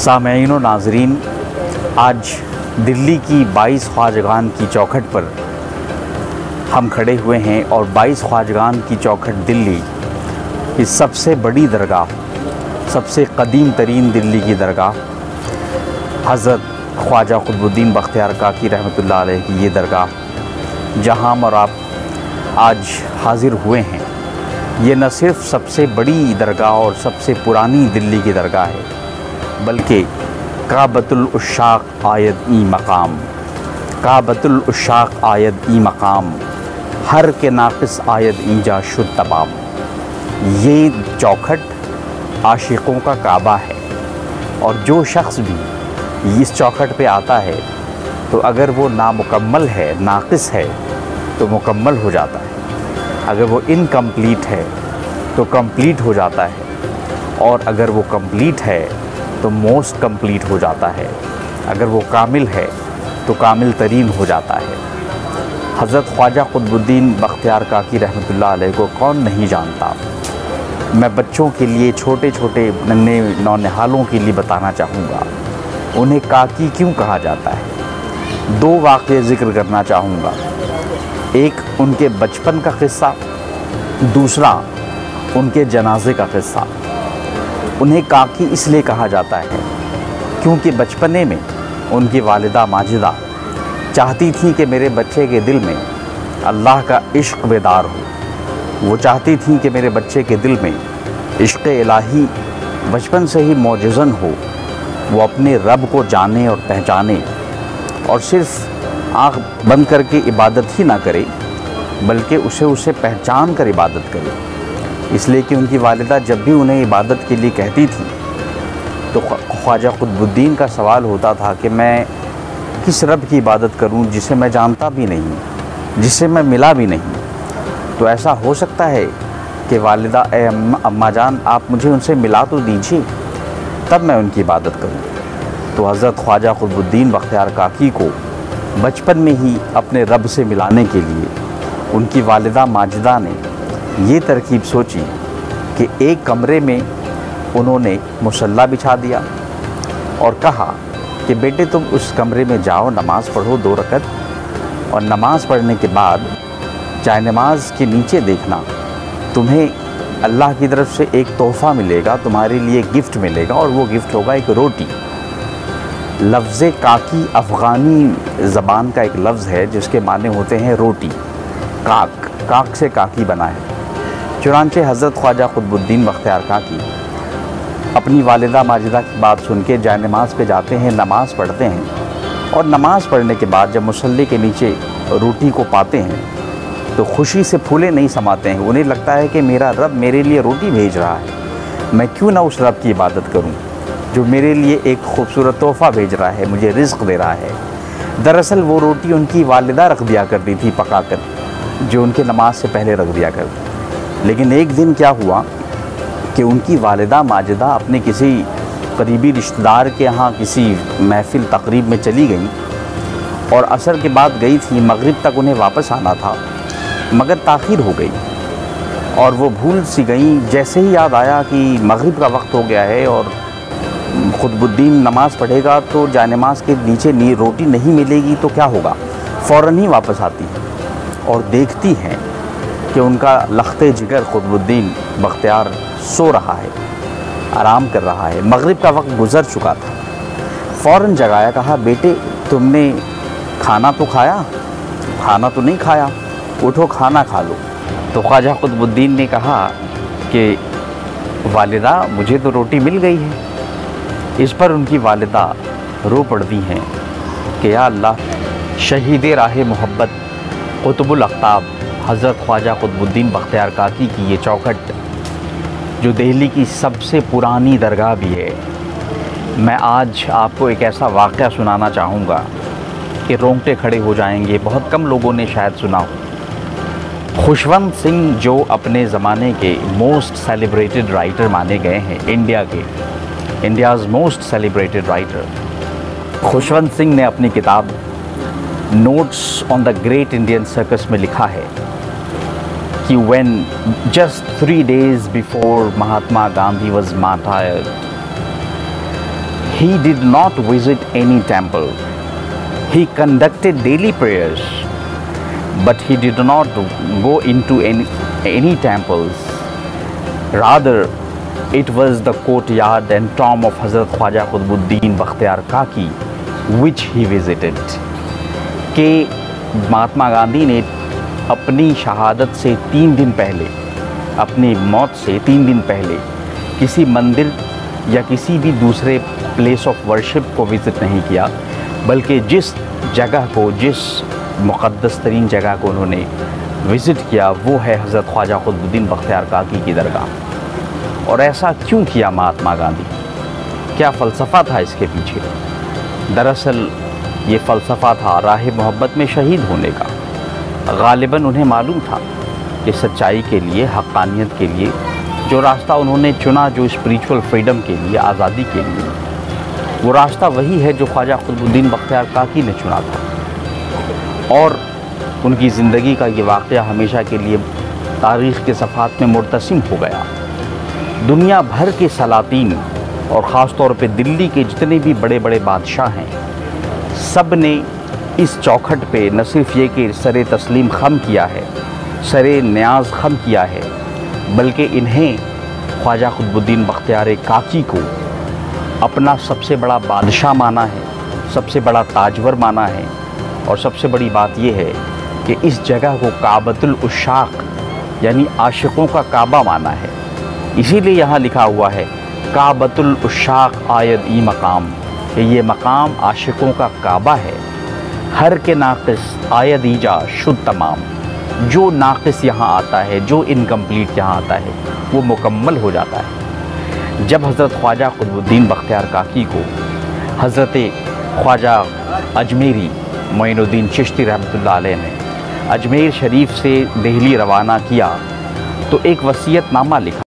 सामईन व नाज़रीन, आज दिल्ली की 22 ख्वाजगान की चौखट पर हम खड़े हुए हैं और 22 ख्वाजगान की चौखट दिल्ली की सबसे बड़ी दरगाह, सबसे कदीम तरीन दिल्ली की दरगाह हज़रत ख्वाजा क़ुतबुद्दीन बख्तियार काकी रहमतुल्लाह अलैह की ये दरगाह जहाँ और आप आज हाज़िर हुए हैं, ये न सिर्फ़ सबसे बड़ी दरगाह और सबसे पुरानी दिल्ली की दरगाह है, बल्कि काबतुल उश्शाक़ आयद ई मकाम, काबतुल उश्शाक़ आयद ई मकाम, हर के नाक़िस आयद ईजा शुद्ध तमाम। ये चौखट आशिकों का काबा है और जो शख्स भी इस चौखट पे आता है तो अगर वो नामुकम्मल है, नाक़िस है तो मुकम्मल हो जाता है, अगर वो इनकम्प्लीट है तो कंप्लीट हो जाता है, और अगर वो कंप्लीट है तो मोस्ट कंप्लीट हो जाता है, अगर वो कामिल है तो कामिल तरीन हो जाता है। हज़रत ख्वाजा क़ुतबुद्दीन बख्तियार काकी रहमतुल्लाह अलैह को कौन नहीं जानता। मैं बच्चों के लिए, छोटे छोटे नन्हे नौनिहालों के लिए बताना चाहूँगा उन्हें काकी क्यों कहा जाता है। दो वाक़े ज़िक्र करना चाहूँगा, एक उनके बचपन का क़िस्सा, दूसरा उनके जनाजे का क़िस्सा। उन्हें काकी इसलिए कहा जाता है क्योंकि बचपने में उनकी वालिदा माजिदा चाहती थी कि मेरे बच्चे के दिल में अल्लाह का इश्क़ बेदार हो। वो चाहती थी कि मेरे बच्चे के दिल में इश्क़ इलाही बचपन से ही मौजज़न हो, वो अपने रब को जाने और पहचाने और सिर्फ़ आँख बंद करके इबादत ही ना करे बल्कि उसे पहचान कर इबादत करे। इसलिए कि उनकी वालिदा जब भी उन्हें इबादत के लिए कहती थी तो ख्वाजा क़ुतबुद्दीन का सवाल होता था कि मैं किस रब की इबादत करूं जिसे मैं जानता भी नहीं, जिससे मैं मिला भी नहीं। तो ऐसा हो सकता है कि वालिदा अम्मा जान आप मुझे उनसे मिला तो दीजिए तब मैं उनकी इबादत करूं। तो हज़रत ख्वाजा क़ुतबुद्दीन बख्तियार काकी को बचपन में ही अपने रब से मिलाने के लिए उनकी वालिदा माजिदा ने ये तरकीब सोची कि एक कमरे में उन्होंने मुसल्ला बिछा दिया और कहा कि बेटे तुम उस कमरे में जाओ, नमाज़ पढ़ो 2 रकत, और नमाज़ पढ़ने के बाद चाहे नमाज के नीचे देखना तुम्हें अल्लाह की तरफ से एक तोहफ़ा मिलेगा, तुम्हारे लिए गिफ्ट मिलेगा, और वो गिफ्ट होगा एक रोटी। लफ्ज़ काकी अफ़गानी ज़बान का एक लफ्ज़ है जिसके माने होते हैं रोटी। काक, काक से काकी बना है। चुनांचे हज़रत ख्वाजा क़ुतबुद्दीन बख्तियार काकी अपनी वालिदा माजिदा की बात सुन के जाए नमाज़ पे जाते हैं, नमाज़ पढ़ते हैं, और नमाज़ पढ़ने के बाद जब मुसल्ले के नीचे रोटी को पाते हैं तो खुशी से फूले नहीं समाते हैं। उन्हें लगता है कि मेरा रब मेरे लिए रोटी भेज रहा है, मैं क्यों ना उस रब की इबादत करूं जो मेरे लिए एक खूबसूरत तोहफ़ा भेज रहा है, मुझे रिज़्क़ दे रहा है। दरअसल वो रोटी उनकी वालिदा रख दिया करती थी पका कर, जो उनके नमाज से पहले रख दिया करती। लेकिन एक दिन क्या हुआ कि उनकी वालिदा माजिदा अपने किसी करीबी रिश्तेदार के यहाँ किसी महफ़िल तकरीब में चली गई और असर के बाद गई थी, मगरिब तक उन्हें वापस आना था मगर ताख़ीर हो गई और वो भूल सी गई। जैसे ही याद आया कि मगरिब का वक्त हो गया है और क़ुतबुद्दीन नमाज़ पढ़ेगा तो जानमाज़ के नीचे रोटी नहीं मिलेगी तो क्या होगा, फ़ौरन ही वापस आती है और देखती हैं कि उनका लख्ते जिगर क़ुतबुद्दीन बख्तियार सो रहा है, आराम कर रहा है। मगरिब का वक्त गुज़र चुका था। फ़ौरन जगाया, कहा बेटे तुमने खाना तो खाया? खाना तो नहीं खाया, उठो खाना खा लो। तो ख्वाजा क़ुतबुद्दीन ने कहा कि वालिदा मुझे तो रोटी मिल गई है। इस पर उनकी वालिदा रो पड़ती हैं कि या अल्लाह, शहीद राह मोहब्बत क़ुतबुल अक़ताब हज़रत ख्वाजा क़ुतबुद्दीन बख्तियार काकी की ये चौखट जो दिल्ली की सबसे पुरानी दरगाह भी है, मैं आज आपको एक ऐसा वाक़या सुनाना चाहूँगा कि रोंगटे खड़े हो जाएंगे। बहुत कम लोगों ने शायद सुना हो। खुशवंत सिंह जो अपने ज़माने के मोस्ट सेलिब्रेटेड राइटर माने गए हैं, India's most celebrated writer, Khushwant Singh ने अपनी किताब notes on the great Indian circus में लिखा है कि when just 3 days before Mahatma Gandhi was martyred, He did not visit any temple. He conducted daily prayers, but he did not go into any temples. Rather, it was the courtyard and tomb of Hazrat Khwaja Qutbuddin Bakhtiyar Kaki which he visited. कि महात्मा गांधी ने अपनी शहादत से 3 दिन पहले, अपनी मौत से 3 दिन पहले किसी मंदिर या किसी भी दूसरे प्लेस ऑफ वर्शिप को विज़िट नहीं किया, बल्कि जिस जगह को, जिस मुक़द्दस तरीन जगह को उन्होंने विज़िट किया वो है हज़रत ख्वाजा क़ुतबुद्दीन बख्तियार काकी की दरगाह। और ऐसा क्यों किया महात्मा गांधी? क्या फ़लसफ़ा था इसके पीछे? दरअसल ये फ़लसफ़ा था राह मोहब्बत में शहीद होने का। ग़ालिबन उन्हें मालूम था कि सच्चाई के लिए, हक़ानियत के लिए जो रास्ता उन्होंने चुना, जो स्पिरिचुअल फ्रीडम के लिए, आज़ादी के लिए, वो रास्ता वही है जो ख्वाजा क़ुतबुद्दीन बख्तियार काकी ने चुना था। और उनकी ज़िंदगी का ये वाक़या हमेशा के लिए तारीख़ के सफ़हात में मुर्तसिम हो गया। दुनिया भर के सलातीन और ख़ास तौर पे दिल्ली के जितने भी बड़े बड़े बादशाह हैं, सब ने इस चौखट पे न सिर्फ़ ये कि सरे तस्लीम ख़म किया है, सरे न्याज़ ख़म किया है, बल्कि इन्हें ख्वाजा क़ुतबुद्दीन बख्तियार काकी को अपना सबसे बड़ा बादशाह माना है, सबसे बड़ा ताजवर माना है। और सबसे बड़ी बात यह है कि इस जगह को काबतुल उशाक यानी आशिकों का काबा माना है। इसीलिए यहाँ लिखा हुआ है काबतुल उशाक आयद ई मकाम, कि ये मकाम आशिकों का काबा है। हर के नाक़िस आयद ईजा शुद्ध तमाम, जो नाक़िस यहाँ आता है, जो इनकम्प्लीट यहाँ आता है, वो मुकम्मल हो जाता है। जब हज़रत ख्वाजा क़ुतबुद्दीन बख्तियार काकी को हज़रत ख्वाजा अजमेरी मोइनुद्दीन चिश्ती रहमतुल्लाह अलैह ने अजमेर शरीफ से दिल्ली रवाना किया तो एक वसीयतनामा लिखा।